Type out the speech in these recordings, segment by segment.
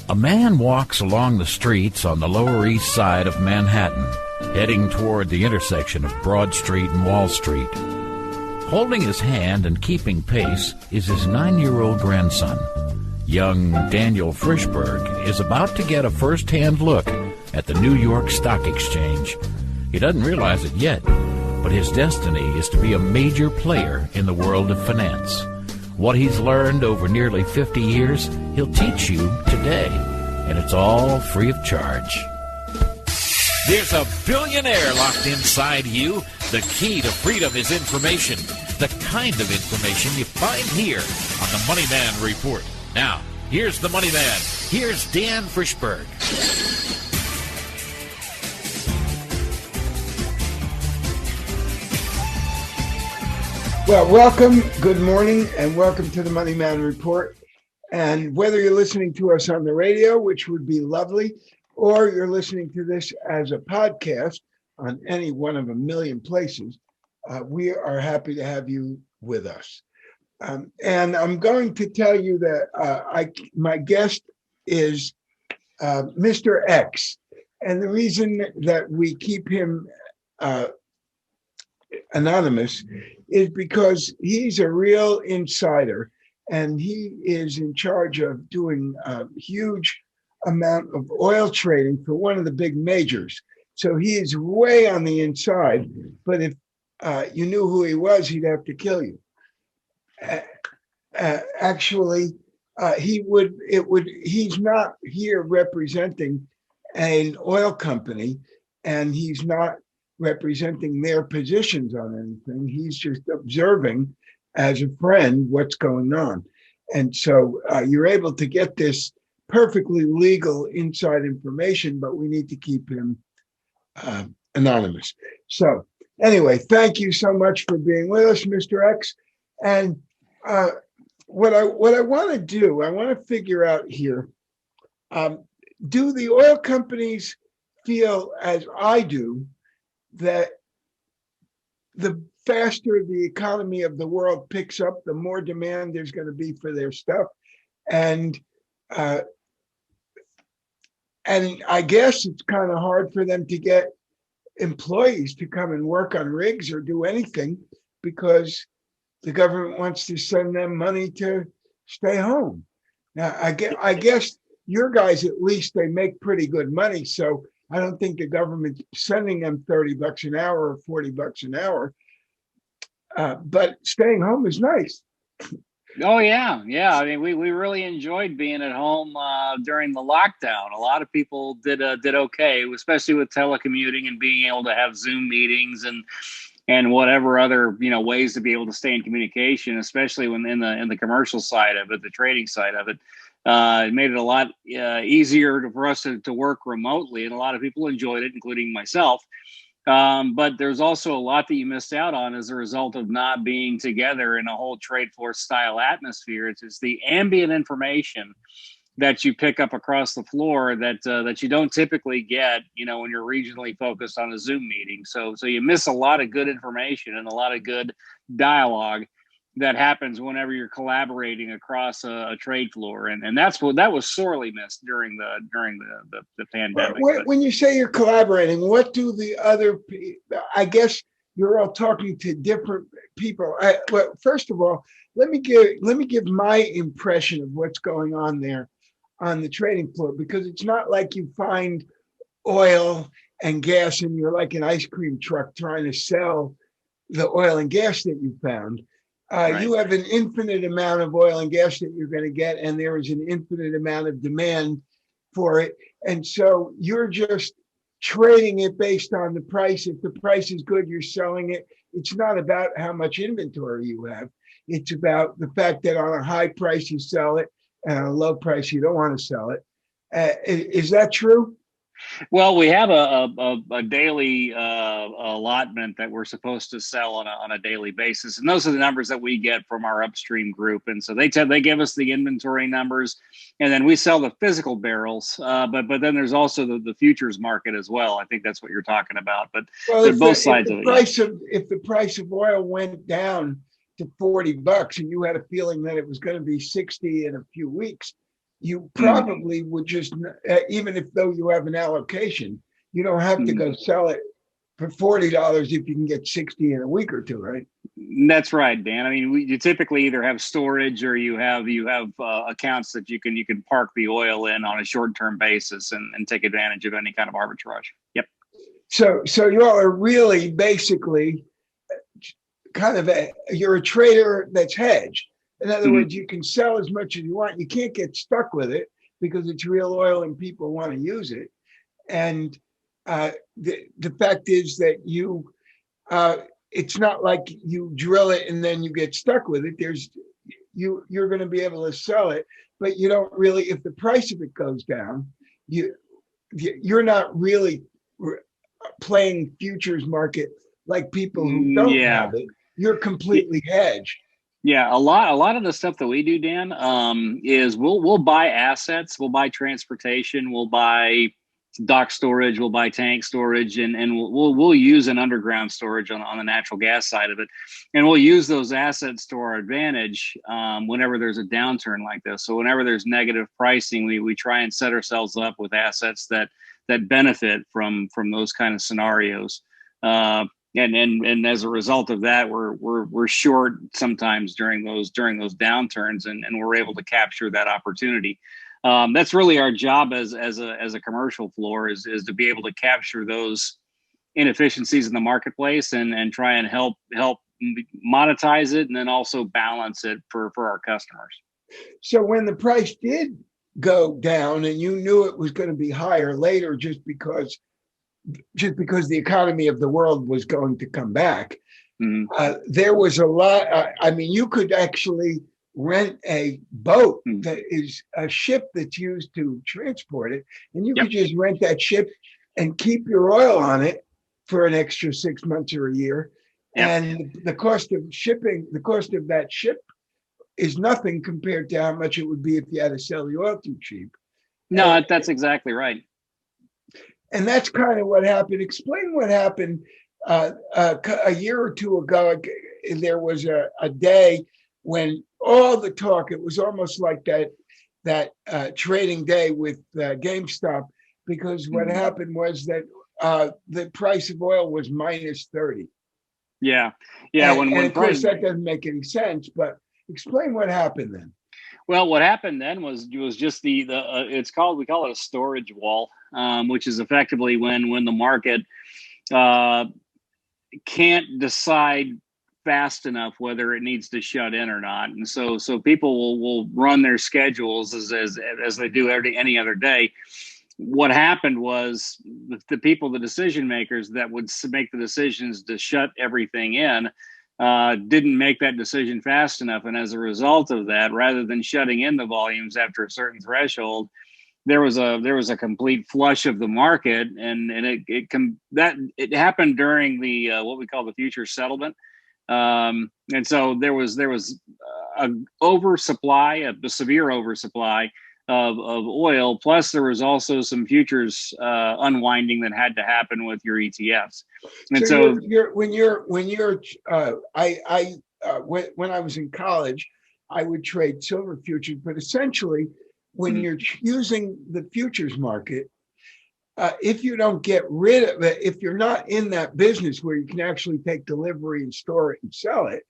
A man walks along the streets on the Lower East Side of Manhattan, heading toward the intersection of Broad Street and Wall Street. Holding his hand and keeping pace is his 9-year-old grandson. Young Daniel Frischberg is about to get a first-hand look at the New York Stock Exchange. He doesn't realize it yet, but his destiny is to be a major player in the world of finance. What he's learned over nearly 50 years, he'll teach you today, and it's all free of charge. There's a billionaire locked inside you. The key to freedom is information, the kind of information you find here on the MoneyMan Report. Now, here's the Money Man. Here's Dan Frischberg. Well, welcome, good morning, and welcome to the MoneyMan Report. And whether you're listening to us on the radio, which would be lovely, or you're listening to this as a podcast on any one of a million places, we are happy to have you with us. And I'm going to tell you that my guest is Mr. X. And the reason that we keep him anonymous is because he's a real insider, and he is in charge of doing a huge amount of oil trading for one of the big majors. So he is way on the inside, but if you knew who he was, he'd have to kill you. Actually, he's not here representing an oil company, and he's not representing their positions on anything. He's just observing as a friend what's going on. And so you're able to get this perfectly legal inside information, but we need to keep him anonymous. So anyway, thank you so much for being with us, Mr. X. And what I want to do, I want to figure out here, do the oil companies feel, as I do, that the faster the economy of the world picks up, the more demand there's going to be for their stuff? And I guess it's kind of hard for them to get employees to come and work on rigs or do anything because the government wants to send them money to stay home. Now, I guess your guys, at least, they make pretty good money. So I don't think the government's sending them $30 an hour or $40 an hour. But staying home is nice. Oh, yeah. I mean, we really enjoyed being at home during the lockdown. A lot of people did okay, especially with telecommuting and being able to have Zoom meetings and whatever other ways to be able to stay in communication, especially when in the commercial side of it, the trading side of it. It made it a lot easier for us to work remotely, and a lot of people enjoyed it, including myself. But there's also a lot that you missed out on as a result of not being together in a whole trade force style atmosphere. It's the ambient information that you pick up across the floor that you don't typically get, when you're regionally focused on a Zoom meeting. So you miss a lot of good information and a lot of good dialogue that happens whenever you're collaborating across a trade floor, and that was sorely missed during the pandemic. When you say you're collaborating, what do the other? I guess you're all talking to different people. Well, first of all, let me give my impression of what's going on there on the trading floor, because it's not like you find oil and gas and you're like an ice cream truck trying to sell the oil and gas that you found. Right. You have an infinite amount of oil and gas that you're going to get, and there is an infinite amount of demand for it. And so you're just trading it based on the price. If the price is good, you're selling it. It's not about how much inventory you have. It's about the fact that on a high price, you sell it, and on a low price, you don't want to sell it. Is that true? Well, we have a daily allotment that we're supposed to sell on a daily basis, and those are the numbers that we get from our upstream group. And so they give us the inventory numbers, and then we sell the physical barrels. But then there's also the futures market as well. I think that's what you're talking about. But both sides of it. If the price of oil went down to $40 and you had a feeling that it was going to be 60 in a few weeks, you probably would just, even if though you have an allocation, you don't have to go sell it for $40 if you can get 60 in a week or two, right? That's right, Dan. I mean, you typically either have storage or you have accounts that you can park the oil in on a short-term basis and take advantage of any kind of arbitrage. Yep. So you all are really basically kind of you're a trader that's hedged. In other words, you can sell as much as you want. You can't get stuck with it because it's real oil and people want to use it. And the fact is that it's not like you drill it and then you get stuck with it. You're going to be able to sell it, but you don't really, if the price of it goes down, you're not really playing futures market like people who don't have it. You're completely hedged. Yeah, a lot of the stuff that we do, Dan, is we'll buy assets, we'll buy transportation, we'll buy dock storage, we'll buy tank storage, and we'll use an underground storage on the natural gas side of it, and we'll use those assets to our advantage whenever there's a downturn like this. So whenever there's negative pricing, we try and set ourselves up with assets that benefit from those kind of scenarios. And as a result of that, we're short sometimes during those downturns, and we're able to capture that opportunity. That's really our job as a commercial floor is to be able to capture those inefficiencies in the marketplace and try and help monetize it, and then also balance it for our customers. So when the price did go down and you knew it was going to be higher later, just because the economy of the world was going to come back, there was a lot. I mean, you could actually rent a boat that is a ship that's used to transport it, and you could just rent that ship and keep your oil on it for an extra 6 months or a year. And the cost of that ship is nothing compared to how much it would be if you had to sell the oil too cheap. No, that's exactly right. And that's kind of what happened. Explain what happened a year or two ago. There was a day when all the talk, it was almost like that trading day with GameStop, because what happened was that the price of oil was minus 30. Yeah. And of course, that doesn't make any sense, but explain what happened then. Well, what happened then was just we call it a storage wall, which is effectively when the market can't decide fast enough whether it needs to shut in or not, and so people will run their schedules as they do any other day. What happened was the people, the decision makers that would make the decisions to shut everything in, didn't make that decision fast enough, and as a result of that, rather than shutting in the volumes after a certain threshold, there was a complete flush of the market, and it happened during the what we call the futures settlement, and so there was a severe oversupply of oil, plus there was also some futures unwinding that had to happen with your ETFs. And when I was in college, I would trade silver futures, but essentially when you're using the futures market, if you don't get rid of it, if you're not in that business where you can actually take delivery and store it and sell it,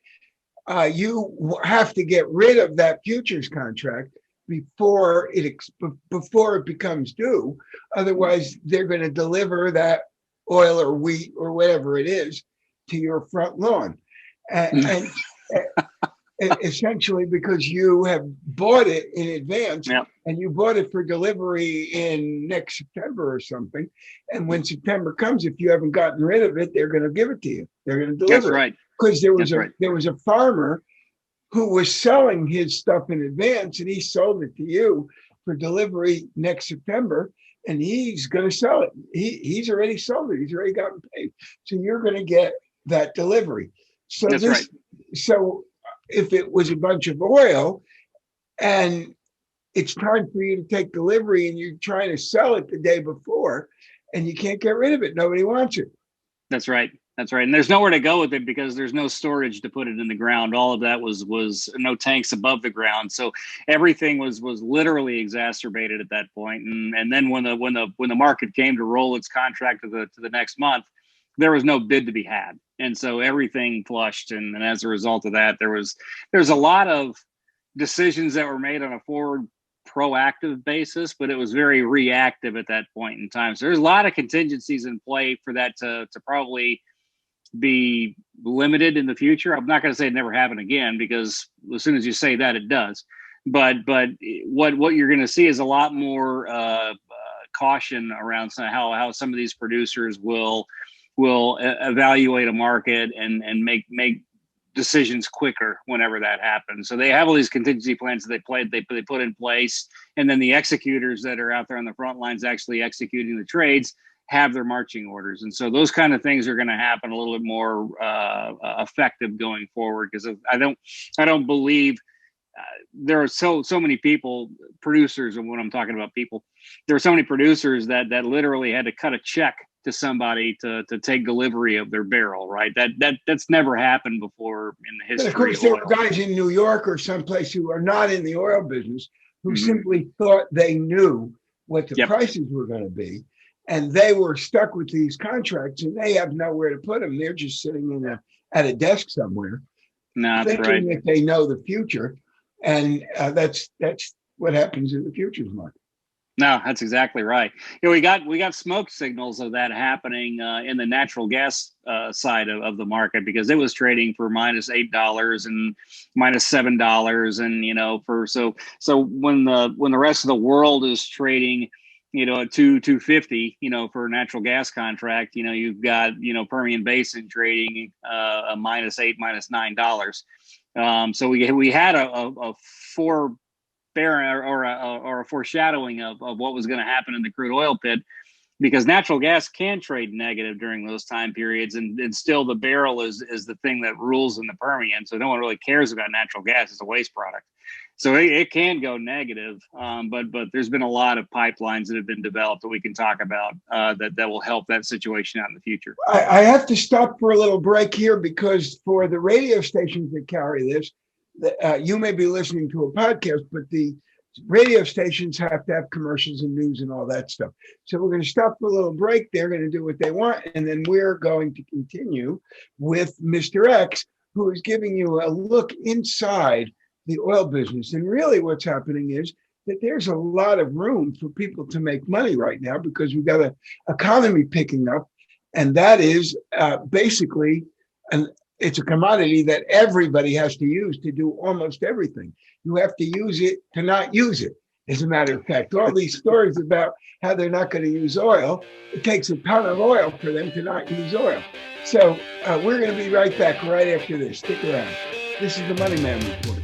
you have to get rid of that futures contract before it becomes due. Otherwise, they're going to deliver that oil or wheat or whatever it is to your front lawn. And essentially because you have bought it in advance, and you bought it for delivery in next September or something. And when September comes, if you haven't gotten rid of it, they're going to give it to you. They're going to deliver That's right. it. Because there was a farmer who was selling his stuff in advance, and he sold it to you for delivery next September, and he's going to sell it. He's already sold it. He's already gotten paid. So you're going to get that delivery. So That's right. So if it was a bunch of oil and it's time for you to take delivery and you're trying to sell it the day before and you can't get rid of it, nobody wants it. That's right. That's right. And there's nowhere to go with it because there's no storage to put it in the ground. All of that was no tanks above the ground. So everything was literally exacerbated at that point. And then when the market came to roll its contract to the next month, there was no bid to be had. And so everything flushed. And as a result of that, there's a lot of decisions that were made on a forward proactive basis, but it was very reactive at that point in time. So there's a lot of contingencies in play for that to probably be limited in the future. I'm not going to say it never happen again, because as soon as you say that, it does. But what you're going to see is a lot more caution around how some of these producers will evaluate a market and make decisions quicker whenever that happens. So they have all these contingency plans that they put in place, and then the executors that are out there on the front lines actually executing the trades have their marching orders. And so those kind of things are going to happen a little bit more effective going forward, because I don't believe there are so many producers, and when I'm talking about people, there are so many producers that literally had to cut a check to somebody to take delivery of their barrel, right? That's never happened before in the history. But of course, there are guys in New York or someplace who are not in the oil business who simply thought they knew what the prices were going to be, and they were stuck with these contracts, and they have nowhere to put them. They're just sitting at a desk somewhere, thinking that they know the future, and that's what happens in the futures market. No, that's exactly right. We got smoke signals of that happening in the natural gas side of the market, because it was trading for -$8 and -$7, and so when the rest of the world is trading, at $2.50, for a natural gas contract, you've got Permian Basin trading a -$8, -$9. So we had a or a foreshadowing of what was going to happen in the crude oil pit, because natural gas can trade negative during those time periods, and still the barrel is the thing that rules in the Permian. So no one really cares about natural gas. It's a waste product. So it can go negative, but there's been a lot of pipelines that have been developed that we can talk about that will help that situation out in the future. I have to stop for a little break here, because for the radio stations that carry this, you may be listening to a podcast, but the radio stations have to have commercials and news and all that stuff. So we're going to stop for a little break. They're going to do what they want, and then we're going to continue with Mr. X, who is giving you a look inside the oil business. And really what's happening is that there's a lot of room for people to make money right now, because we've got an economy picking up, and that is basically it's a commodity that everybody has to use to do almost everything. You have to use it to not use it. As a matter of fact, all these stories about how they're not going to use oil, it takes a ton of oil for them to not use oil. So we're going to be right back right after this. Stick around. This is the MoneyMan Report.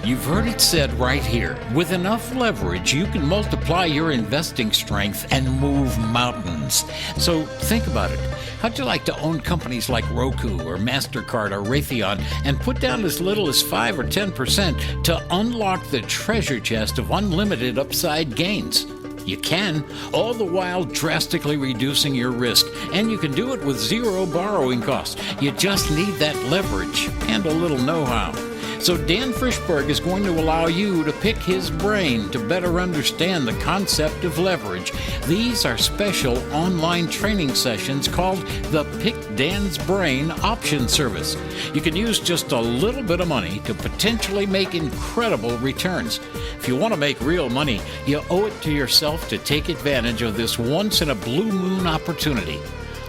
You've heard it said right here. With enough leverage, you can multiply your investing strength and move mountains. So think about it. How'd you like to own companies like Roku or MasterCard or Raytheon and put down as little as 5 or 10% to unlock the treasure chest of unlimited upside gains? You can, all the while drastically reducing your risk, and you can do it with zero borrowing costs. You just need that leverage and a little know-how. So Dan Frischberg is going to allow you to pick his brain to better understand the concept of leverage. These are special online training sessions called the Pick Dan's Brain Option Service. You can use just a little bit of money to potentially make incredible returns. If you want to make real money, you owe it to yourself to take advantage of this once-in-a-blue-moon opportunity.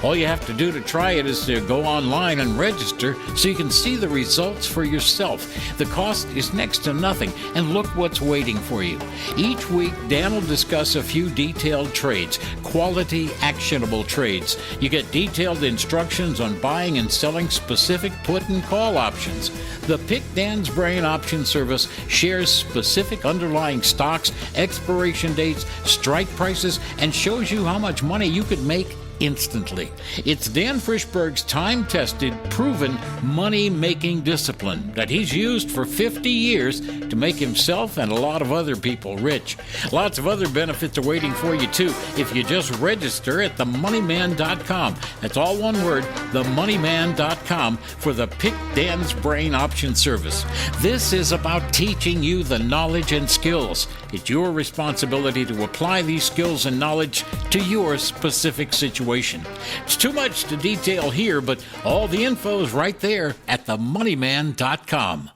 All you have to do to try it is to go online and register so you can see the results for yourself. The cost is next to nothing, and look what's waiting for you. Each week, Dan will discuss a few detailed trades, quality, actionable trades. You get detailed instructions on buying and selling specific put and call options. The Pick Dan's Brain Option Service shares specific underlying stocks, expiration dates, strike prices, and shows you how much money you could make instantly. It's Dan Frischberg's time-tested, proven money-making discipline that he's used for 50 years to make himself and a lot of other people rich. Lots of other benefits are waiting for you, too, if you just register at themoneyman.com. That's all one word, themoneyman.com, for the Pick Dan's Brain option service. This is about teaching you the knowledge and skills. It's your responsibility to apply these skills and knowledge to your specific situation. It's too much to detail here, but all the info is right there at themoneyman.com.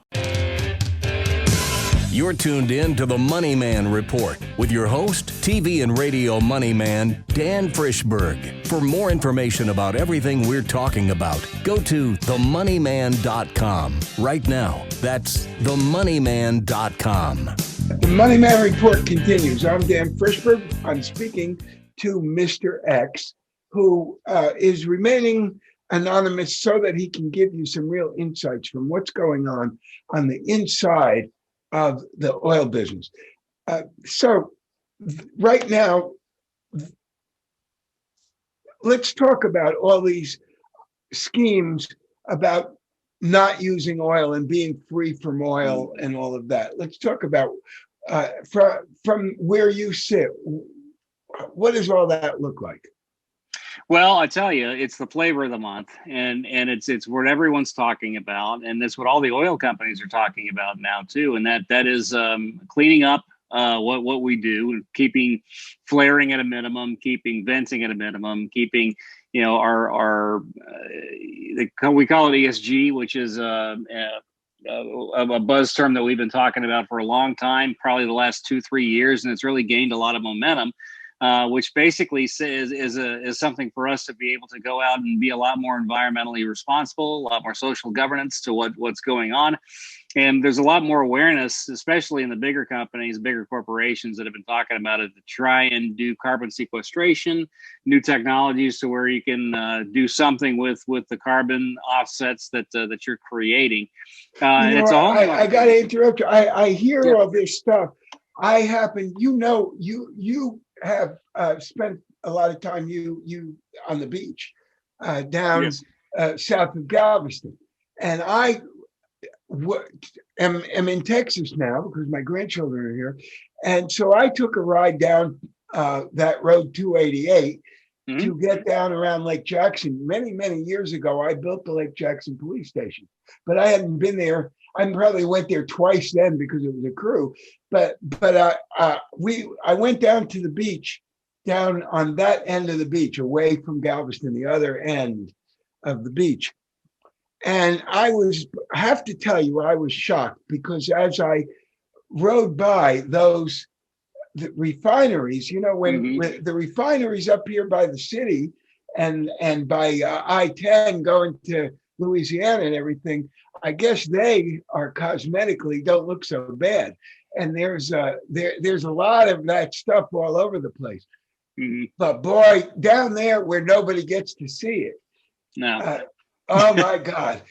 You're tuned in to the MoneyMan Report with your host, TV and radio money man, Dan Frischberg. For more information about everything we're talking about, go to themoneyman.com right now. That's themoneyman.com. The MoneyMan Report continues. I'm Dan Frischberg. I'm speaking to Mr. X, who is remaining anonymous so that he can give you some real insights from what's going on the inside of the oil business. So right now, let's talk about all these schemes about not using oil and being free from oil and all of that. Let's talk about from where you sit. What does all that look like? Well, I tell you, it's the flavor of the month, and it's what everyone's talking about, and that's what all the oil companies are talking about now too. And that is cleaning up what we do, keeping flaring at a minimum, keeping venting at a minimum, keeping our we call it ESG, which is a buzz term that we've been talking about for a long time, probably the last 2-3 years, and it's really gained a lot of momentum. Which basically is something for us to be able to go out and be a lot more environmentally responsible, a lot more social governance to what's going on. And there's a lot more awareness, especially in the bigger companies, bigger corporations that have been talking about it, to try and do carbon sequestration, new technologies to where you can do something with the carbon offsets that you're creating. And it's all. I got to interrupt you. I hear all this stuff. I happen, you have spent a lot of time you on the beach down Yes. South of Galveston, and I am in Texas now because my grandchildren are here, and so I took a ride down that road 288 to get down around Lake Jackson. Many years ago, I built the Lake Jackson police station, but I hadn't been there. I probably went there twice then because it was a crew. But I went down to the beach, down on that end of the beach, away from Galveston, the other end of the beach. And I have to tell you, I was shocked because as I rode by the refineries, when the refineries up here by the city and by I-10 going to Louisiana and everything, I guess they are cosmetically don't look so bad. And there's a lot of that stuff all over the place. But boy, down there where nobody gets to see it. No. Oh my God.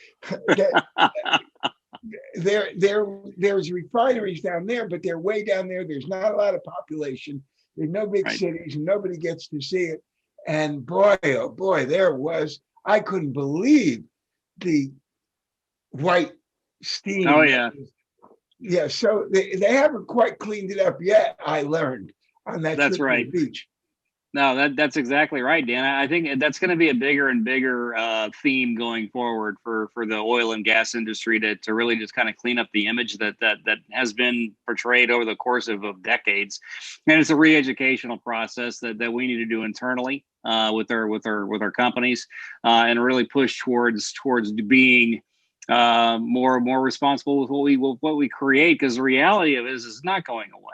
There's refineries down there, but they're way down there. There's not a lot of population. There's no big cities and nobody gets to see it. And boy, oh boy, I couldn't believe the white steam. Oh yeah. Yeah. So they haven't quite cleaned it up yet. I learned on that That's trip right. to the beach. No, that's exactly right, Dan. I think that's going to be a bigger and bigger theme going forward for the oil and gas industry to really just kind of clean up the image that has been portrayed over the course of decades. And it's a re-educational process that we need to do internally with our companies and really push towards being more responsible with what we create, because the reality of it is it's not going away.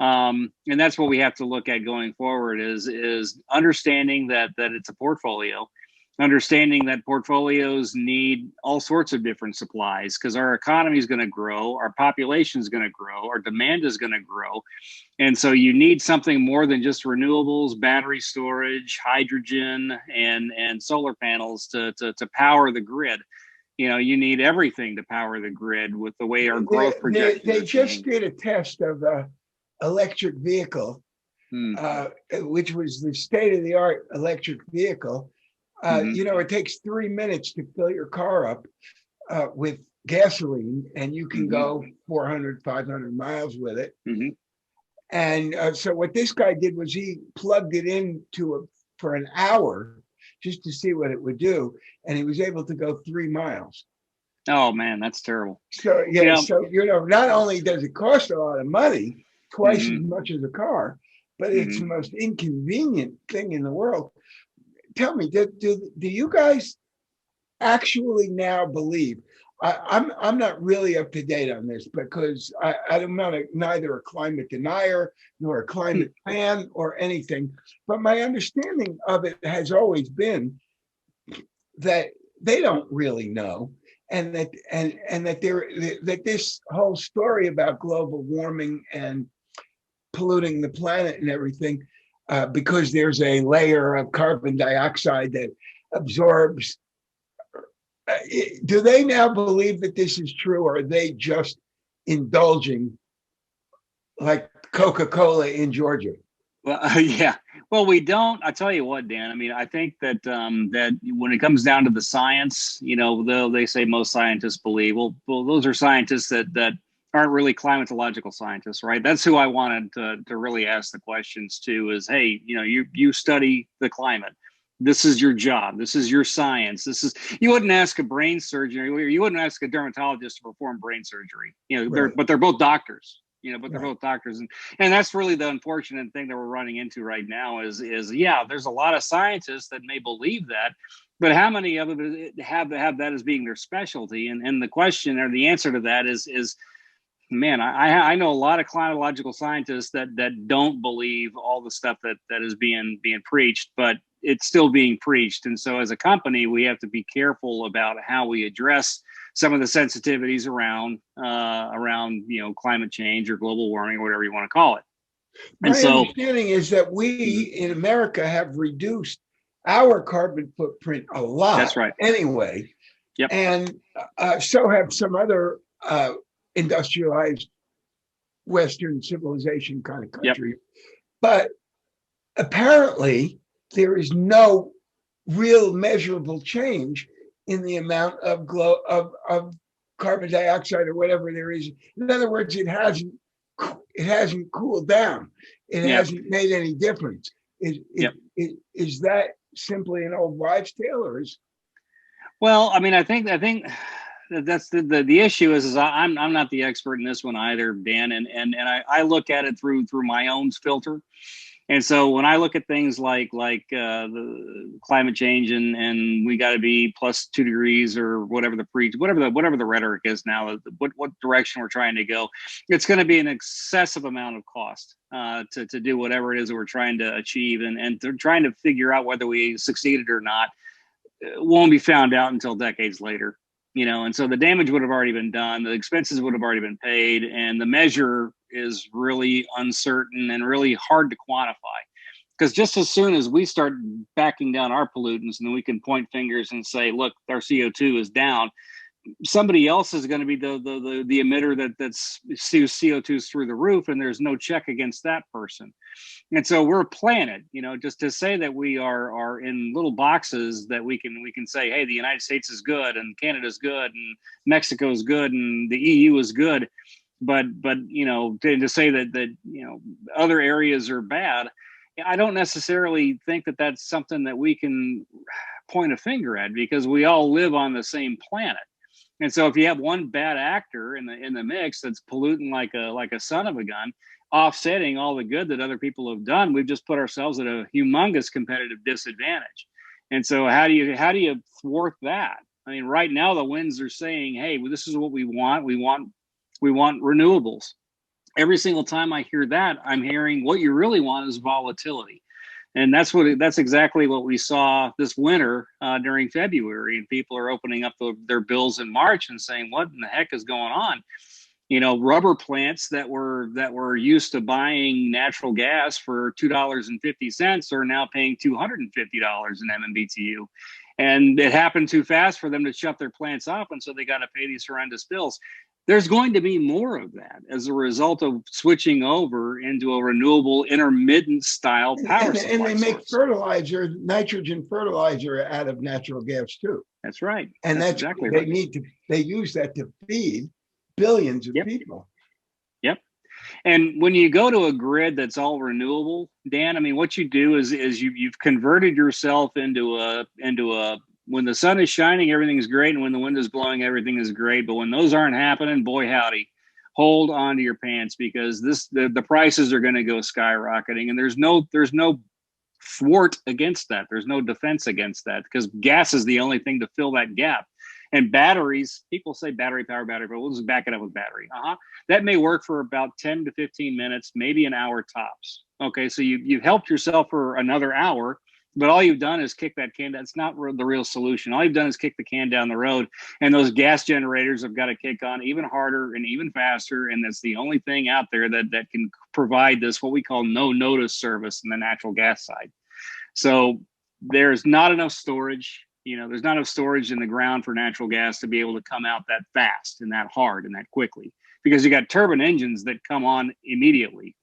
And that's what we have to look at going forward is understanding that it's a portfolio, understanding that portfolios need all sorts of different supplies because our economy is going to grow, our population is going to grow, our demand is going to grow. And so you need something more than just renewables, battery storage, hydrogen, and solar panels to power the grid. You need everything to power the grid with the way our growth projections. They just did a test of electric vehicle which was the state-of-the-art electric vehicle. It takes 3 minutes to fill your car up with gasoline, and you can go 400, 500 miles with it. And so what this guy did was he plugged it in for an hour just to see what it would do, and he was able to go 3 miles. Oh man, that's terrible. So so not only does it cost a lot of money, twice as much as a car, but it's the most inconvenient thing in the world. Tell me, do you guys actually now believe? I'm not really up to date on this because I'm neither a climate denier nor a climate fan or anything. But my understanding of it has always been that they don't really know, and that this whole story about global warming and polluting the planet and everything, because there's a layer of carbon dioxide that absorbs. Do they now believe that this is true, or are they just indulging like Coca-Cola in Georgia? Well, yeah. Well, we don't. I tell you what, Dan. I mean, I think that that when it comes down to the science, they say most scientists believe. Well, those are scientists that aren't really climatological scientists, right? That's who I wanted to really ask the questions to. Is, hey, you study the climate. This is your job. This is your science. You wouldn't ask a brain surgeon, or you wouldn't ask a dermatologist to perform brain surgery. Right. But they're both doctors. They're both doctors, and that's really the unfortunate thing that we're running into right now. Is there's a lot of scientists that may believe that, but how many of them have that as being their specialty? And the question or the answer to that is. Man, I know a lot of climatological scientists that don't believe all the stuff that is being preached, but it's still being preached. And so as a company, we have to be careful about how we address some of the sensitivities around climate change or global warming or whatever you want to call it. My understanding is that we in America have reduced our carbon footprint a lot. That's right. Anyway, yep. And so have some other industrialized Western civilization kind of country. Yep. But apparently there is no real measurable change in the amount of carbon dioxide or whatever there is. In other words, it hasn't cooled down. It hasn't made any difference. Is that simply an old wives' tale, or is? Well, I mean, I think that's the issue is I'm not the expert in this one either, Dan, and I look at it through my own filter. And so when I look at things like the climate change and we got to be plus 2 degrees or whatever the rhetoric is now, what direction we're trying to go, it's going to be an excessive amount of cost to do whatever it is that we're trying to achieve, and trying to figure out whether we succeeded or not won't be found out until decades later. And so the damage would have already been done, the expenses would have already been paid, and the measure is really uncertain and really hard to quantify. Because just as soon as we start backing down our pollutants, and then we can point fingers and say, look, our CO2 is down, somebody else is going to be the emitter that's CO2 through the roof, and there's no check against that person. And so we're a planet, just to say that we are in little boxes that we can say, hey, the United States is good and Canada's good and Mexico is good and the EU is good. But to say that other areas are bad, I don't necessarily think that that's something that we can point a finger at, because we all live on the same planet. And so if you have one bad actor in the mix that's polluting like a son of a gun, offsetting all the good that other people have done, we've just put ourselves at a humongous competitive disadvantage. And so how do you thwart that? I mean, right now the winds are saying, hey, well, this is what we want. We want renewables. Every single time I hear that, I'm hearing what you really want is volatility. And that's exactly what we saw this winter during February. And people are opening up their bills in March and saying, what in the heck is going on? Rubber plants that were used to buying natural gas for $2.50 are now paying $250 in MMBTU. And it happened too fast for them to shut their plants off. And so they got to pay these horrendous bills. there's going to be more of that as a result of switching over into a renewable intermittent style power supply. And they make fertilizer, nitrogen fertilizer out of natural gas too. That's right. And that's exactly right. They use that to feed billions of people. Yep. And when you go to a grid that's all renewable, Dan, I mean, what you do is you've converted yourself into a when the sun is shining, everything's great, and when the wind is blowing, everything is great. But when those aren't happening, boy howdy, hold on to your pants, because the prices are going to go skyrocketing, and there's no thwart against that. There's no defense against that, because gas is the only thing to fill that gap. And batteries, people say battery power, but we'll just back it up with battery. That may work for about 10 to 15 minutes, maybe an hour tops. Okay, so you've helped yourself for another hour, but all you've done is kick that can. That's not the real solution. All you've done is kick the can down the road, and those gas generators have got to kick on even harder and even faster. And that's the only thing out there that can provide this, what we call no notice service in the natural gas side. So there's not enough storage. There's not enough storage in the ground for natural gas to be able to come out that fast and that hard and that quickly, because you got turbine engines that come on immediately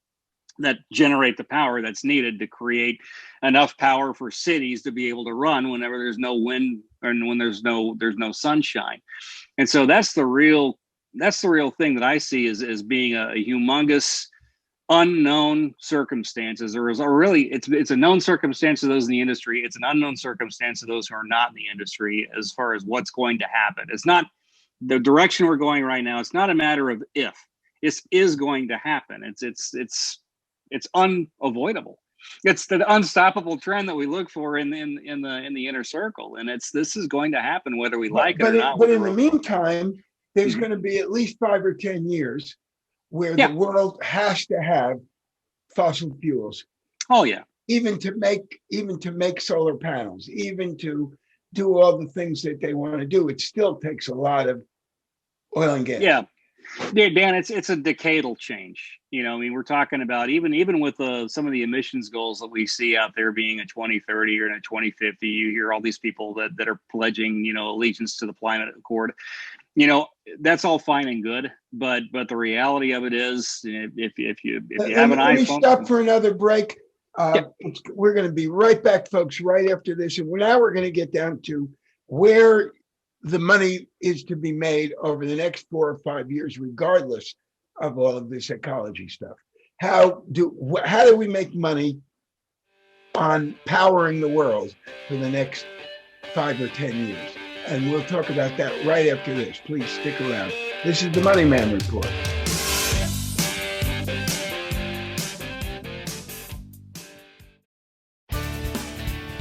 that generate the power that's needed to create enough power for cities to be able to run whenever there's no wind and when there's no sunshine. And so that's the real thing that I see as being a humongous unknown circumstances, or really it's a known circumstance to those in the industry. It's an unknown circumstance to those who are not in the industry as far as what's going to happen. It's not the direction we're going right now. It's not a matter of if. It is going to happen. It's unavoidable. It's the unstoppable trend that we look for in the inner circle, and this is going to happen whether we like it or not. But in the meantime, there's going to be at least 5 or 10 years where the world has to have fossil fuels. Oh yeah. Even to make solar panels, even to do all the things that they want to do, it still takes a lot of oil and gas. Yeah, Dan, it's a decadal change. I mean, we're talking about even with some of the emissions goals that we see out there being a 2030 or a 2050. You hear all these people that are pledging, allegiance to the climate accord. That's all fine and good, but the reality of it is, if you have an iPhone. Let me stop for another break. We're going to be right back, folks, right after this, and now we're going to get down to where the money is to be made over the next 4 or 5 years, regardless of all of this ecology stuff. How do we make money on powering the world for the next 5 or 10 years? And we'll talk about that right after this. Please stick around. This is the MoneyMan Report.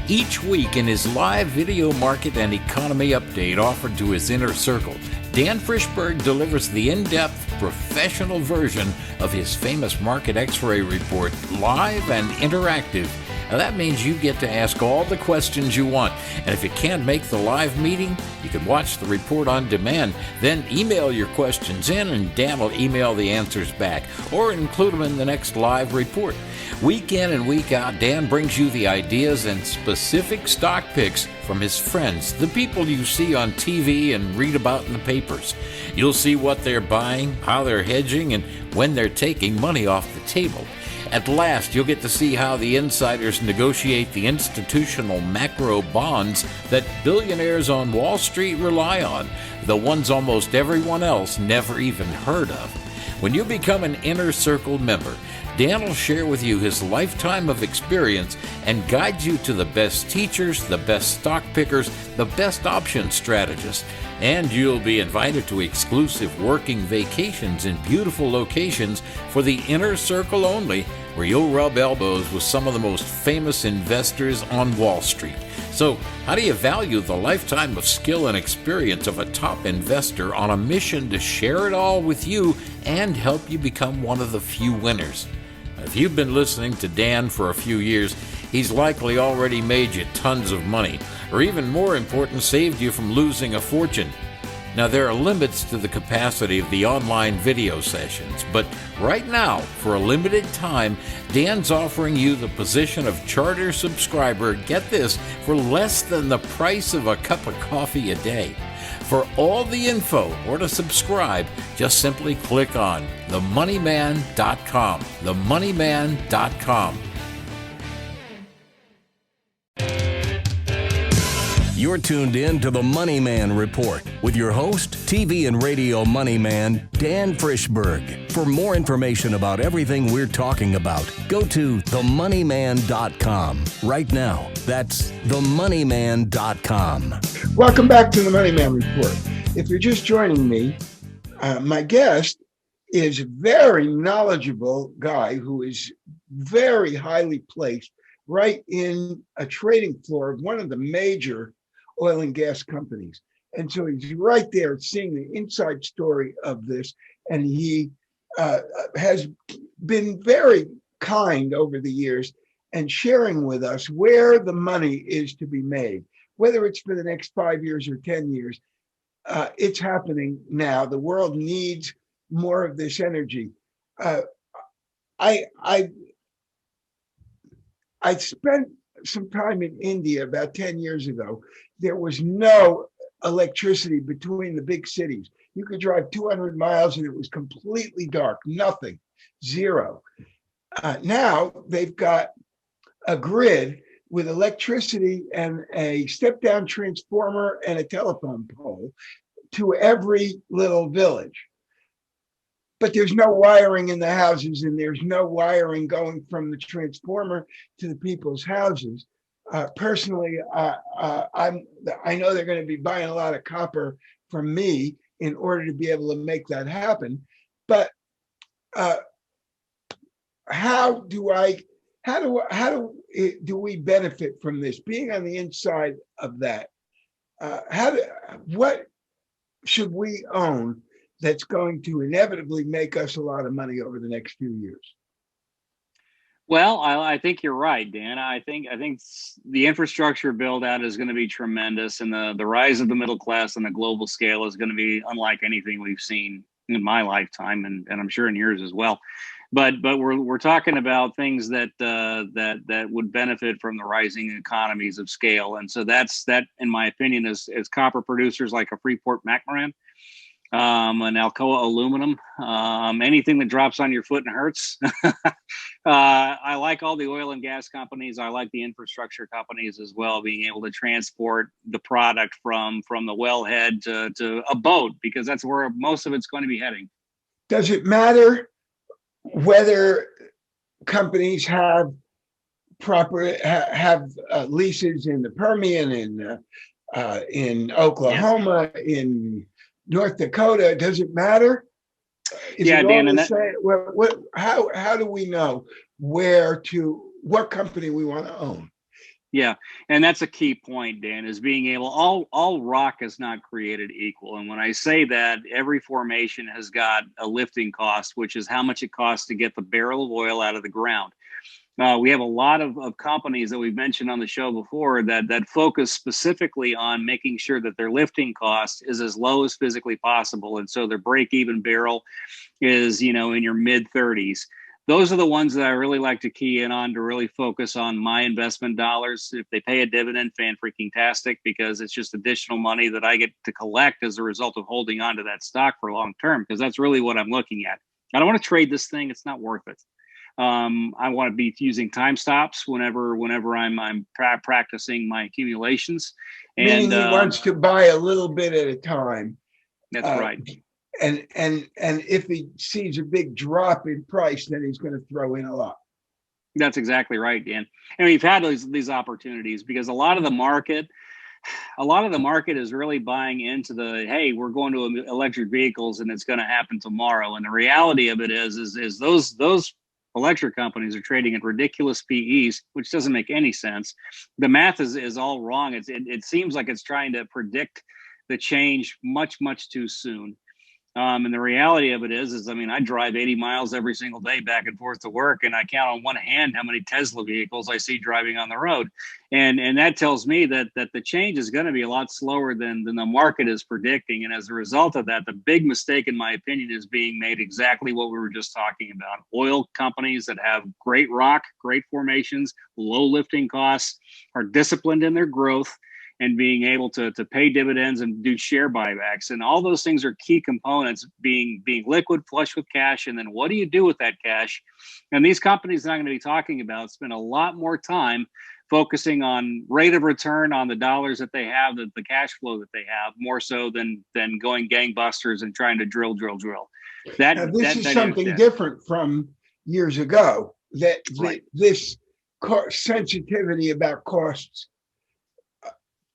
Each week in his live video market and economy update offered to his inner circle, Dan Frischberg delivers the in-depth, professional version of his famous market X-ray report, live and interactive. Now that means you get to ask all the questions you want. And if you can't make the live meeting, you can watch the report on demand. Then email your questions in and Dan will email the answers back or include them in the next live report. Week in and week out, Dan brings you the ideas and specific stock picks from his friends, the people you see on TV and read about in the papers. You'll see what they're buying, how they're hedging, and when they're taking money off the table. At last, you'll get to see how the insiders negotiate the institutional macro bonds that billionaires on Wall Street rely on, the ones almost everyone else never even heard of. When you become an Inner Circle member, Dan will share with you his lifetime of experience and guide you to the best teachers, the best stock pickers, the best option strategists. And you'll be invited to exclusive working vacations in beautiful locations for the Inner Circle only, where you'll rub elbows with some of the most famous investors on Wall Street. So, how do you value the lifetime of skill and experience of a top investor on a mission to share it all with you and help you become one of the few winners? If you've been listening to Dan for a few years, he's likely already made you tons of money, or even more important, saved you from losing a fortune. Now, there are limits to the capacity of the online video sessions, but right now, for a limited time, Dan's offering you the position of charter subscriber, get this, for less than the price of a cup of coffee a day. For all the info or to subscribe, just simply click on themoneyman.com. Themoneyman.com. You're tuned in to the MoneyMan Report with your host, TV and radio money man, Dan Frischberg. For more information about everything we're talking about, go to themoneyman.com right now. That's themoneyman.com. Welcome back to the MoneyMan Report. If you're just joining me, my guest is a very knowledgeable guy who is very highly placed right in a trading floor of one of the major oil and gas companies. And so he's right there seeing the inside story of this. And he has been very kind over the years and sharing with us where the money is to be made, whether it's for the next 5 years or 10 years. It's happening now. The world needs more of this energy. I spent some time in India about 10 years ago. There was no electricity between the big cities. You could drive 200 miles and it was completely dark, nothing, zero. Now they've got a grid with electricity and a step-down transformer and a telephone pole to every little village. But there's no wiring in the houses, and there's no wiring going from the transformer to the people's houses. Personally, I know they're going to be buying a lot of copper from me in order to be able to make that happen. But how do we benefit from this? Being on the inside of that, what should we own that's going to inevitably make us a lot of money over the next few years? Well, I think you're right, Dan. I think the infrastructure build out is going to be tremendous, and the rise of the middle class on the global scale is going to be unlike anything we've seen in my lifetime, and I'm sure in yours as well. But we're talking about things that would benefit from the rising economies of scale, and so that in my opinion is copper producers like a Freeport-McMoRan. An Alcoa aluminum, anything that drops on your foot and hurts. I like all the oil and gas companies. I like the infrastructure companies as well, being able to transport the product from the wellhead to a boat, because that's where most of it's going to be heading. Does it matter whether companies have leases in the Permian, in Oklahoma, in North Dakota? Does it matter? Yeah, Dan. And how do we know what company we want to own? Yeah, and that's a key point, Dan, is being able, all rock is not created equal. And when I say that, every formation has got a lifting cost, which is how much it costs to get the barrel of oil out of the ground. We have a lot of companies that we've mentioned on the show before that focus specifically on making sure that their lifting cost is as low as physically possible. And so their break-even barrel is, in your mid-30s. Those are the ones that I really like to key in on, to really focus on my investment dollars. If they pay a dividend, fan-freaking-tastic, because it's just additional money that I get to collect as a result of holding on to that stock for long term, because that's really what I'm looking at. I don't want to trade this thing. It's not worth it. I want to be using time stops whenever I'm practicing my accumulations. Meaning he wants to buy a little bit at a time. That's right. And if he sees a big drop in price, then he's going to throw in a lot. That's exactly right, Dan. And we've had these opportunities because a lot of the market is really buying into hey, we're going to electric vehicles and it's going to happen tomorrow. And the reality of it is those electric companies are trading at ridiculous PEs, which doesn't make any sense. The math is all wrong. It seems like it's trying to predict the change much, much too soon. And the reality of it is I drive 80 miles every single day back and forth to work, and I count on one hand how many Tesla vehicles I see driving on the road. And that tells me that the change is going to be a lot slower than the market is predicting. And as a result of that, the big mistake, in my opinion, is being made exactly what we were just talking about. Oil companies that have great rock, great formations, low lifting costs, are disciplined in their growth, and being able to pay dividends and do share buybacks. And all those things are key components, being liquid, flush with cash. And then what do you do with that cash? And these companies that I'm going to be talking about spend a lot more time focusing on rate of return on the dollars that they have, the cash flow that they have, more so than going gangbusters and trying to drill. This is something different from years ago. This sensitivity about costs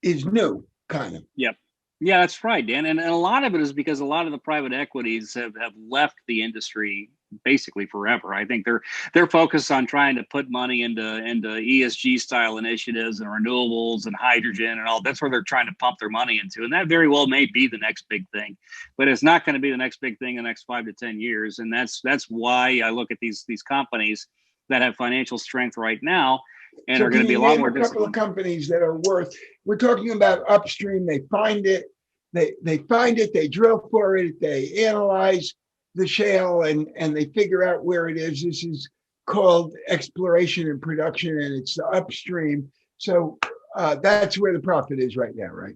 is new, kind of. Yep. Yeah, that's right, Dan. And a lot of it is because a lot of the private equities have left the industry basically forever. I think they're focused on trying to put money into ESG style initiatives and renewables and hydrogen and all. That's where they're trying to pump their money into. And that very well may be the next big thing, but it's not going to be the next big thing in the next 5 to 10 years. And that's why I look at these companies that have financial strength right now and are going to be a lot more disciplined. A couple of companies that are worth, we're talking about upstream. They find it, they drill for it, they analyze the shale and they figure out where it is. This is called exploration and production, and it's the upstream. So that's where the profit is right now, right?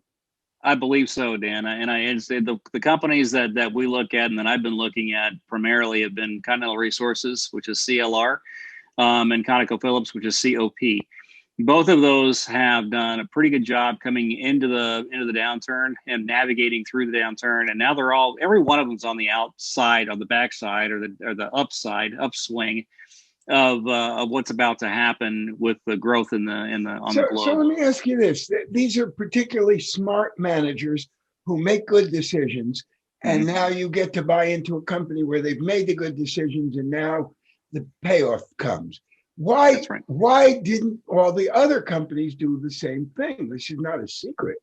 I believe so, Dan. And the companies that we look at and that I've been looking at primarily have been Continental Resources, which is CLR, and ConocoPhillips, which is COP. Both of those have done a pretty good job coming into the downturn and navigating through the downturn. And now every one of them's on the outside, on the backside, or the upswing of what's about to happen with the growth on the globe. So let me ask you this: these are particularly smart managers who make good decisions, and now you get to buy into a company where they've made the good decisions, and now the payoff comes. Why didn't all the other companies do the same thing? This is not a secret.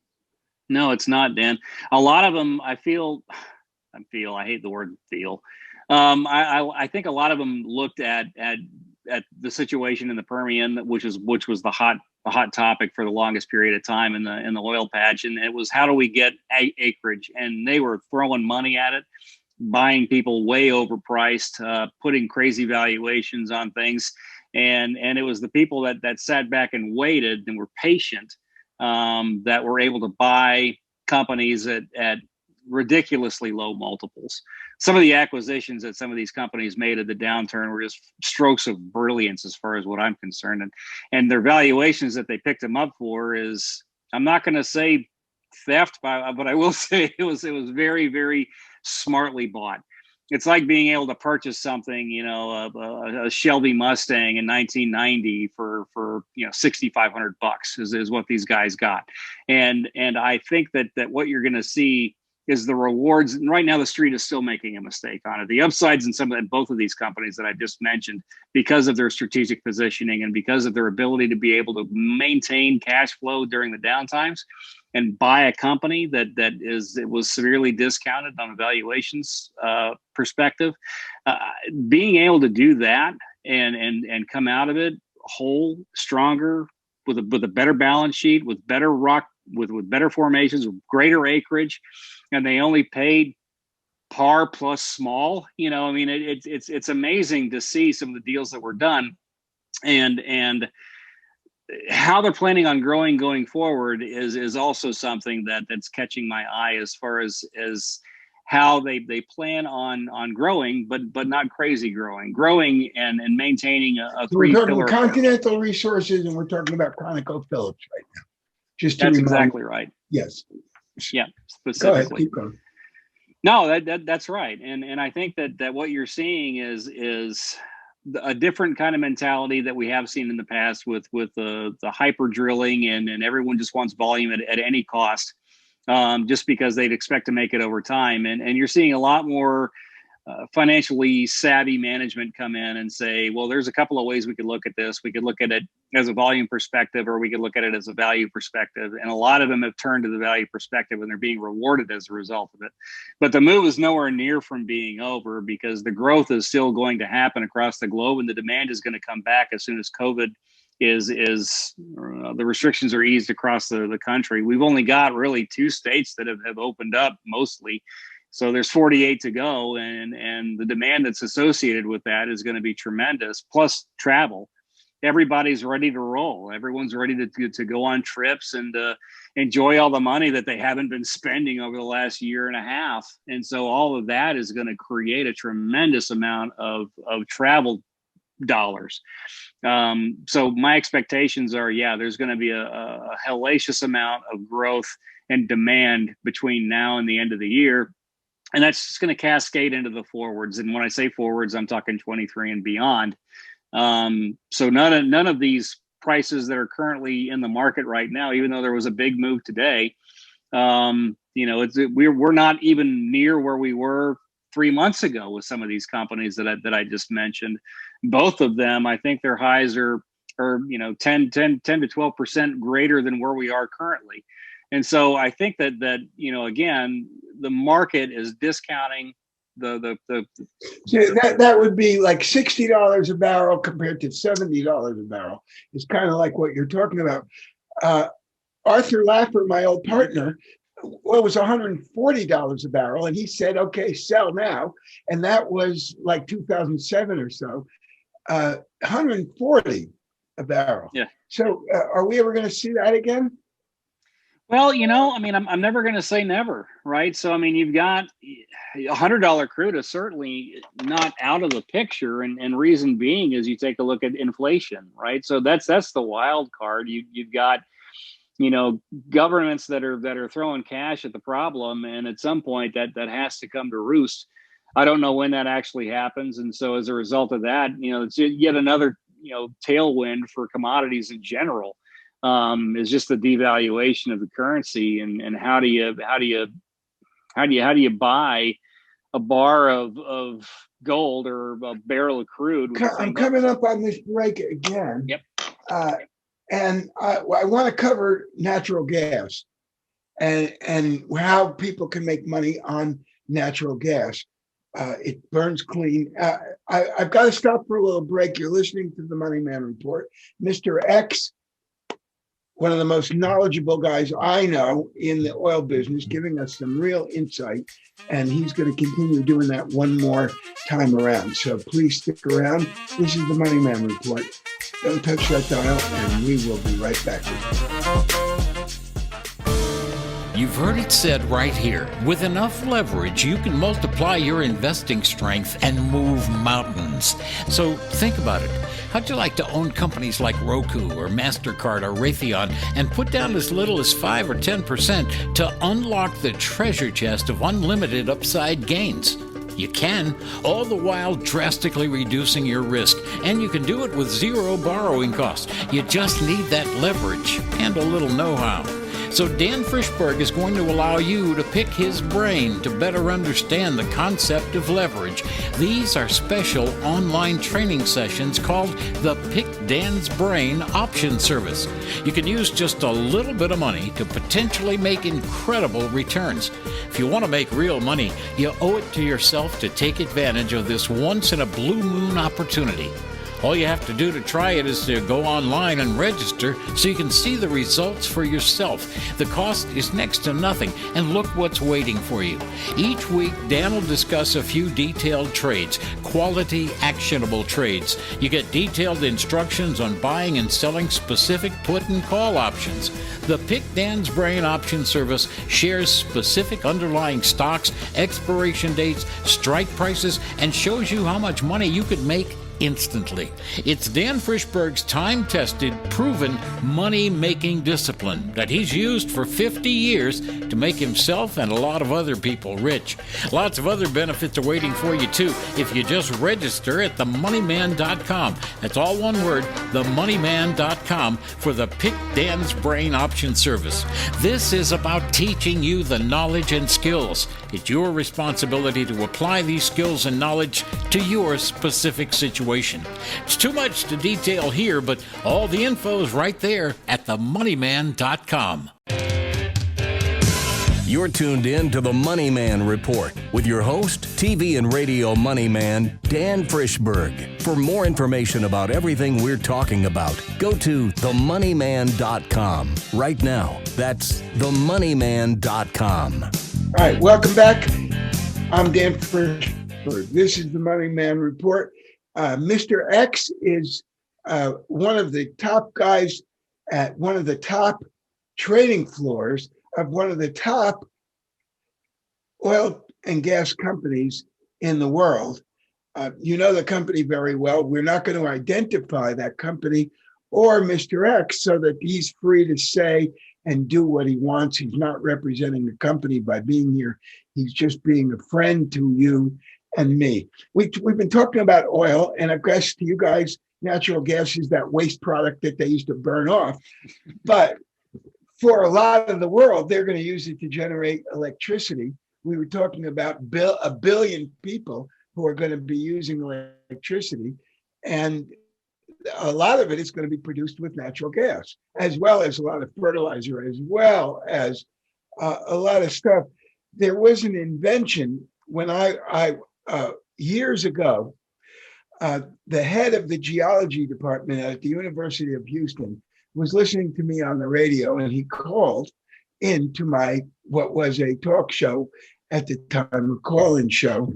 No, it's not, Dan. A lot of them, I hate the word feel. I think a lot of them looked at the situation in the Permian, which was the hot topic for the longest period of time in the oil patch, and it was, how do we get acreage? And they were throwing money at it, buying people way overpriced, putting crazy valuations on things. And it was the people that sat back and waited and were patient that were able to buy companies at ridiculously low multiples. Some of the acquisitions that some of these companies made at the downturn were just strokes of brilliance as far as what I'm concerned. And their valuations that they picked them up for is, I'm not going to say theft, but I will say it was very, very smartly bought. It's like being able to purchase something, a Shelby Mustang in 1990 for $6,500 is what these guys got. And I think that what you're going to see is the rewards. And right now, the street is still making a mistake on it. The upsides in both of these companies that I just mentioned, because of their strategic positioning and because of their ability to be able to maintain cash flow during the downtimes and buy a company that was severely discounted on a valuations perspective, being able to do that and come out of it whole, stronger, with a better balance sheet, with better rock, with better formations, with greater acreage, and they only paid par plus small. It's amazing to see some of the deals that were done, and how they're planning on growing going forward is also something that's catching my eye, as far as how they plan on growing, but not crazy growing and maintaining a three pillar. We're talking Continental Resources, and we're talking about ConocoPhillips right now. That's exactly right. Yes. Yeah. Specifically. Go ahead, keep going. No, that's right. And I think that what you're seeing is a different kind of mentality that we have seen in the past with the hyper drilling and everyone just wants volume at any cost, just because they'd expect to make it over time. And you're seeing a lot more financially savvy management come in and say, well, there's a couple of ways we could look at this. We could look at it as a volume perspective, or we could look at it as a value perspective. And a lot of them have turned to the value perspective, and they're being rewarded as a result of it. But the move is nowhere near from being over, because the growth is still going to happen across the globe, and the demand is going to come back as soon as COVID is the restrictions are eased across the country. We've only got really 2 states that have opened up mostly. So there's 48 to go, and the demand that's associated with that is going to be tremendous, plus travel. everybody's ready to roll. Everyone's ready to go on trips and enjoy all the money that they haven't been spending over the last year and a half. And so all of that is going to create a tremendous amount of travel dollars. So my expectations are, there's going to be a hellacious amount of growth and demand between now and the end of the year. And that's just going to cascade into the forwards. And when I say forwards, I'm talking 23 and beyond. So none of these prices that are currently in the market right now, even though there was a big move today, we're not even near where we were 3 months ago with some of these companies that I just mentioned. Both of them, I think their highs are 10 to 12% greater than where we are currently. And so I think that again, the market is discounting the so that would be like $60 a barrel compared to $70 a barrel. It's kind of like what you're talking about. Arthur Laffer, my old partner, well, it was $140 a barrel, and he said, "Okay, sell now." And that was like 2007 or so. 140 a barrel. Yeah. So, are we ever going to see that again? Well, I'm never going to say never, right? So, you've got $100 crude is certainly not out of the picture, and reason being is you take a look at inflation, right? So that's the wild card. You've got governments that are throwing cash at the problem, and at some point that has to come to roost. I don't know when that actually happens, and so as a result of that, it's yet another tailwind for commodities in general. Is just the devaluation of the currency, and how do you buy a bar of gold or a barrel of crude? I'm coming up on this break again. Yep. And I want to cover natural gas and how people can make money on natural gas. It burns clean. I've got to stop for a little break. You're listening to the MoneyMan Report. Mr. X, one of the most knowledgeable guys I know in the oil business, giving us some real insight. And he's going to continue doing that one more time around. So please stick around. This is the MoneyMan Report. Don't touch that dial, and we will be right back with you. You've heard it said right here. With enough leverage, you can multiply your investing strength and move mountains. So think about it. How'd you like to own companies like Roku or MasterCard or Raytheon and put down as little as 5 or 10% to unlock the treasure chest of unlimited upside gains? You can, all the while drastically reducing your risk, and you can do it with zero borrowing costs. You just need that leverage and a little know-how. So Dan Frischberg is going to allow you to pick his brain to better understand the concept of leverage. These are special online training sessions called the Pick Dan's Brain Option Service. You can use just a little bit of money to potentially make incredible returns. If you want to make real money, you owe it to yourself to take advantage of this once-in-a-blue-moon opportunity. All you have to do to try it is to go online and register so you can see the results for yourself. The cost is next to nothing, and look what's waiting for you. Each week, Dan will discuss a few detailed trades, quality, actionable trades. You get detailed instructions on buying and selling specific put and call options. The Pick Dan's Brain Option Service shares specific underlying stocks, expiration dates, strike prices, and shows you how much money you could make instantly. It's Dan Frischberg's time-tested, proven money-making discipline that he's used for 50 years to make himself and a lot of other people rich. Lots of other benefits are waiting for you, too, if you just register at themoneyman.com. That's all one word, themoneyman.com, for the Pick Dan's Brain Option Service. This is about teaching you the knowledge and skills. It's your responsibility to apply these skills and knowledge to your specific situation. It's too much to detail here, but all the info is right there at themoneyman.com. You're tuned in to the MoneyMan Report with your host, TV and radio money man, Dan Frischberg. For more information about everything we're talking about, go to themoneyman.com right now. That's themoneyman.com. All right, welcome back. I'm Dan Frischberg. This is the MoneyMan Report. Mr. X is one of the top guys at one of the top trading floors of one of the top oil and gas companies in the world. You know the company very well. We're not going to identify that company or Mr. X so that he's free to say and do what he wants. He's not representing the company by being here. He's just being a friend to you and me. We've been talking about oil, and I guess to you guys, natural gas is that waste product that they used to burn off. But for a lot of the world, they're going to use it to generate electricity. We were talking about a billion people who are going to be using electricity. And a lot of it is going to be produced with natural gas, as well as a lot of fertilizer, as well as a lot of stuff. There was an invention when I years ago, the head of the geology department at the University of Houston was listening to me on the radio, and he called into what was a talk show at the time, a call-in show.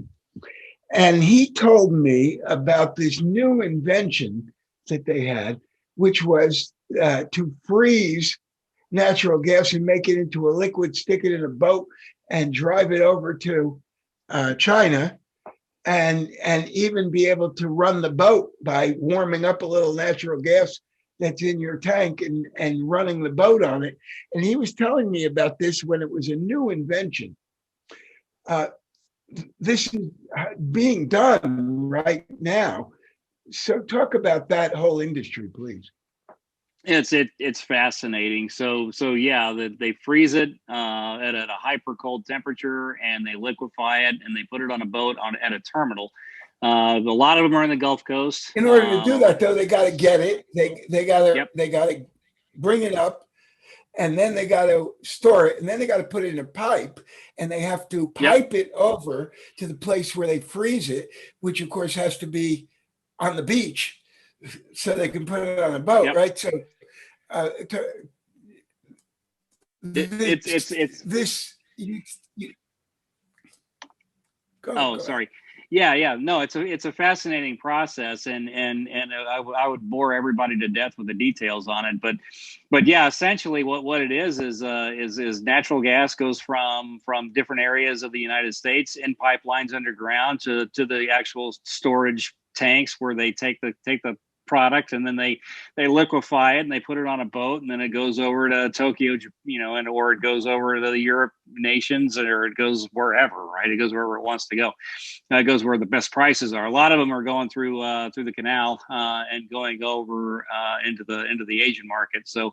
And he told me about this new invention that they had, which was to freeze natural gas and make it into a liquid, stick it in a boat, and drive it over to China, and even be able to run the boat by warming up a little natural gas that's in your tank and running the boat on it. And he was telling me about this when it was a new invention. This is being done right now. So talk about that whole industry, please. It's fascinating. So yeah, they freeze it at a hyper cold temperature, and they liquefy it, and they put it on a boat at a terminal. A lot of them are in the Gulf Coast. In order to do that, though, they got to get it. They got to bring it up, and then they got to store it, and then they got to put it in a pipe, and they have to pipe it over to the place where they freeze it, which of course has to be on the beach, so they can put it on a boat, right? So sorry. Yeah. No, it's a fascinating process, and I would bore everybody to death with the details on it, but yeah, essentially what it is natural gas goes from different areas of the United States in pipelines underground to the actual storage tanks where they take the product, and then they liquefy it and they put it on a boat, and then it goes over to Tokyo, or it goes over to the Europe nations, or it goes wherever, right? It goes wherever it wants to go. It goes where the best prices are. A lot of them are going through the canal and going over into the Asian market. So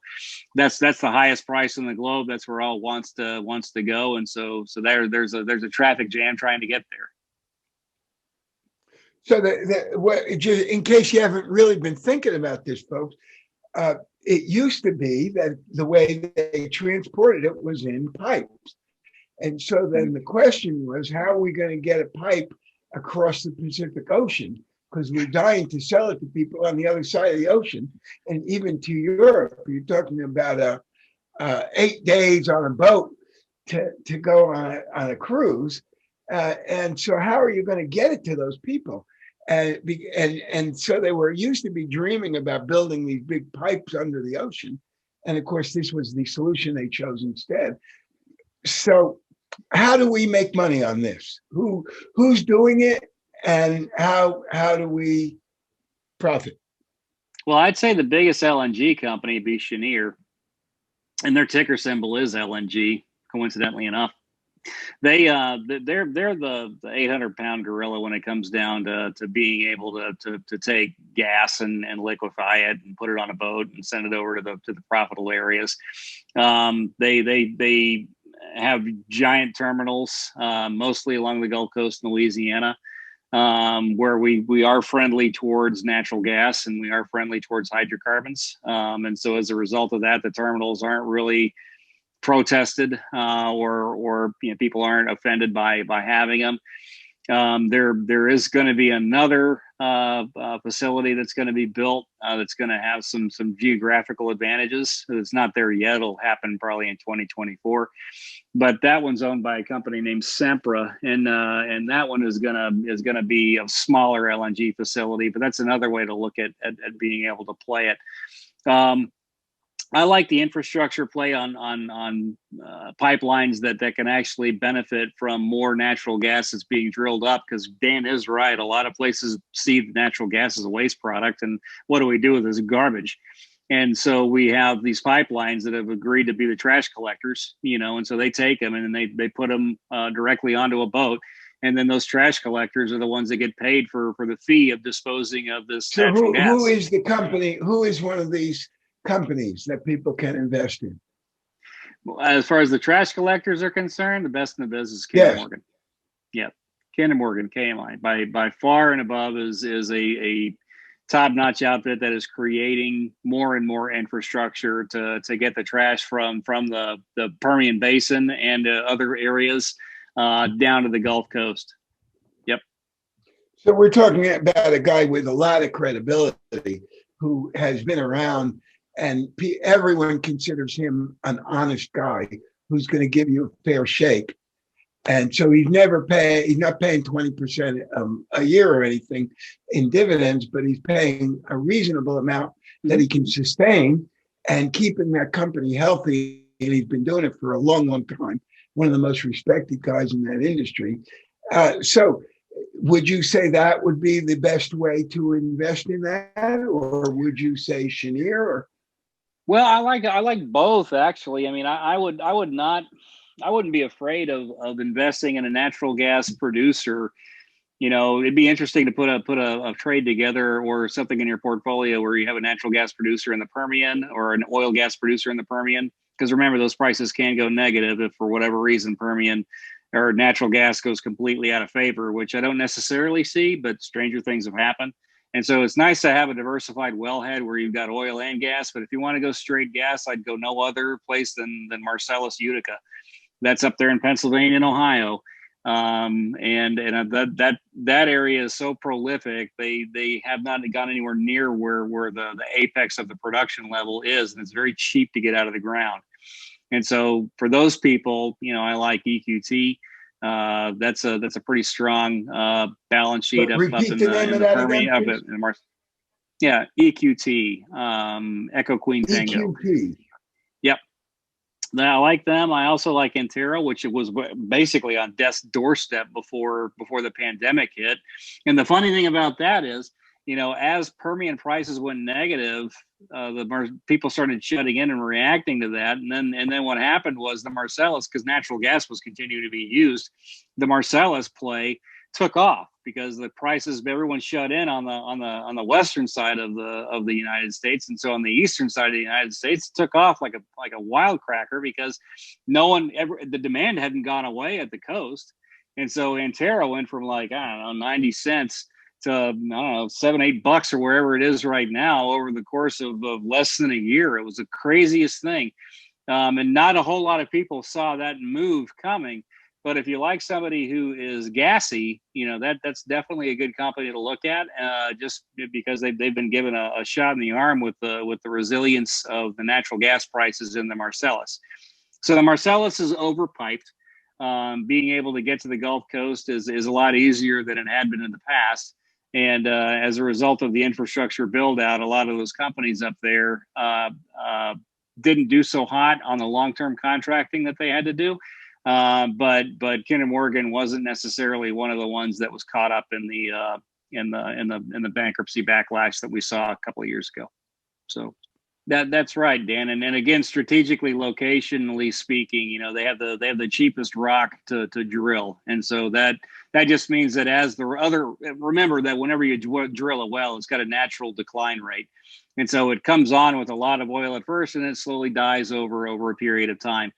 that's the highest price in the globe. That's where all wants to go, and so there's a traffic jam trying to get there. So just in case you haven't really been thinking about this, folks, it used to be that the way they transported it was in pipes. And so then the question was, how are we going to get a pipe across the Pacific Ocean? Because we're dying to sell it to people on the other side of the ocean, and even to Europe. You're talking about 8 days on a boat to go on a cruise. And so how are you going to get it to those people? And so they used to be dreaming about building these big pipes under the ocean. And of course, this was the solution they chose instead. So how do we make money on this? Who's doing it, and how do we profit? Well, I'd say the biggest LNG company would be Cheniere, and their ticker symbol is LNG, coincidentally enough. They're the 800-pound gorilla when it comes down to being able to take gas and liquefy it and put it on a boat and send it over to the profitable areas. They have giant terminals, mostly along the Gulf Coast in Louisiana, where we are friendly towards natural gas, and we are friendly towards hydrocarbons. And so as a result of that, the terminals aren't really protested, or people aren't offended by having them. There is going to be another facility that's going to be built that's going to have some geographical advantages. It's not there yet. It'll happen probably in 2024. but that one's owned by a company named Sempra, and that one is gonna be a smaller LNG facility. But that's another way to look at being able to play it. I like the infrastructure play on pipelines that can actually benefit from more natural gas that's being drilled up, because Dan is right. A lot of places see the natural gas as a waste product, and what do we do with this garbage? And so we have these pipelines that have agreed to be the trash collectors, and so they take them and they put them directly onto a boat. And then those trash collectors are the ones that get paid for the fee of disposing of this natural gas. Who is the company? Who is one of these companies that people can invest in? As far as the trash collectors are concerned, the best in the business is Kinder Morgan. Yeah, Kinder Morgan, KMI, by far and above is a top-notch outfit that is creating more and more infrastructure to get the trash from the Permian Basin and other areas down to the Gulf Coast. Yep. So we're talking about a guy with a lot of credibility who has been around, and everyone considers him an honest guy who's going to give you a fair shake. And so he's not paying 20% a year or anything in dividends, but he's paying a reasonable amount that he can sustain and keeping that company healthy. And he's been doing it for a long, long time. One of the most respected guys in that industry. So would you say that would be the best way to invest in that? Or would you say Cheniere? Or? Well, I like both, actually. I mean, I wouldn't be afraid of investing in a natural gas producer. It'd be interesting to put a trade together or something in your portfolio where you have a natural gas producer in the Permian or an oil gas producer in the Permian. Because remember, those prices can go negative if for whatever reason Permian or natural gas goes completely out of favor, which I don't necessarily see, but stranger things have happened. And so it's nice to have a diversified wellhead where you've got oil and gas. But if you want to go straight gas, I'd go no other place than Marcellus Utica. That's up there in Pennsylvania and Ohio. And that area is so prolific. They have not gone anywhere near where the apex of the production level is, and it's very cheap to get out of the ground. And so for those people, I like EQT. That's a pretty strong balance sheet up in the Permian. Yeah, EQT, Echo Queen Tango. EQT. Yep. Now, I like them. I also like Antero, which was basically on death's doorstep before the pandemic hit. And the funny thing about that is, as Permian prices went negative, the people started shutting in and reacting to that. And then what happened was the Marcellus, because natural gas was continuing to be used, the Marcellus play took off because the prices, everyone shut in on the western side of the United States, and so on the eastern side of the United States, it took off like a wildcracker because the demand hadn't gone away at the coast, and so Antero went from 90 cents to $7-8 or wherever it is right now over the course of less than a year. It was the craziest thing, and not a whole lot of people saw that move coming. But if you like somebody who is gassy, that's definitely a good company to look at, just because they've been given a shot in the arm with the resilience of the natural gas prices in the Marcellus. So the Marcellus is overpiped. Being able to get to the Gulf Coast is a lot easier than it had been in the past. And as a result of the infrastructure build out, a lot of those companies up there didn't do so hot on the long-term contracting that they had to do. But Kinder Morgan wasn't necessarily one of the ones that was caught up in the bankruptcy backlash that we saw a couple of years ago. So that's right, Dan. And again, strategically, locationally speaking, they have the cheapest rock to drill, and so that just means that remember that whenever you drill a well, it's got a natural decline rate, and so it comes on with a lot of oil at first, and it slowly dies over a period of time.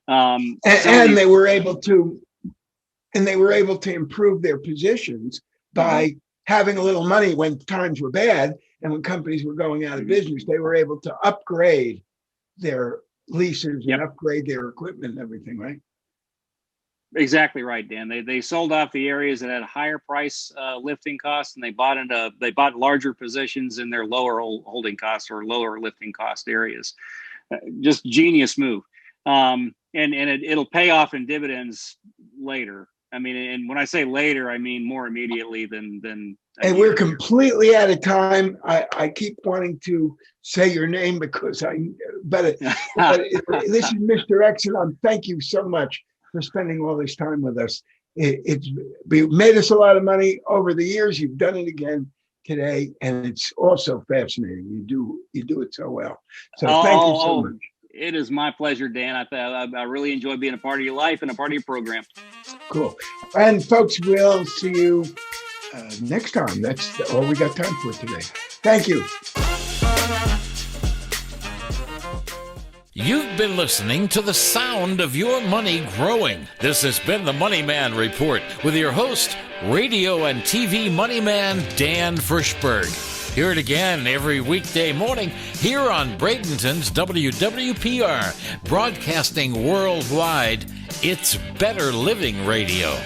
And they were able to improve their positions by having a little money when times were bad and when companies were going out of business. They were able to upgrade their leases and upgrade their equipment and everything, right? Exactly right, Dan. They sold off the areas that had higher price lifting costs, and they bought larger positions in their lower holding costs or lower lifting cost areas. Just genius move. It'll pay off in dividends later. I mean, and when I say later, I mean more immediately than. And we're completely out of time. I keep wanting to say your name but this is Mr. Exelon. Thank you so much for spending all this time with us. It's made us a lot of money over the years. You've done it again today, and it's also fascinating. You do it so well. So thank you so much. It is my pleasure, Dan. I really enjoy being a part of your life and a part of your program. Cool. And folks, we'll see you next time. That's all we got time for today. Thank you. You've been listening to the sound of your money growing. This has been the MoneyMan Report with your host, radio and TV money man, Dan Frischberg. Hear it again every weekday morning here on Bradenton's WWPR, broadcasting worldwide. It's Better Living Radio.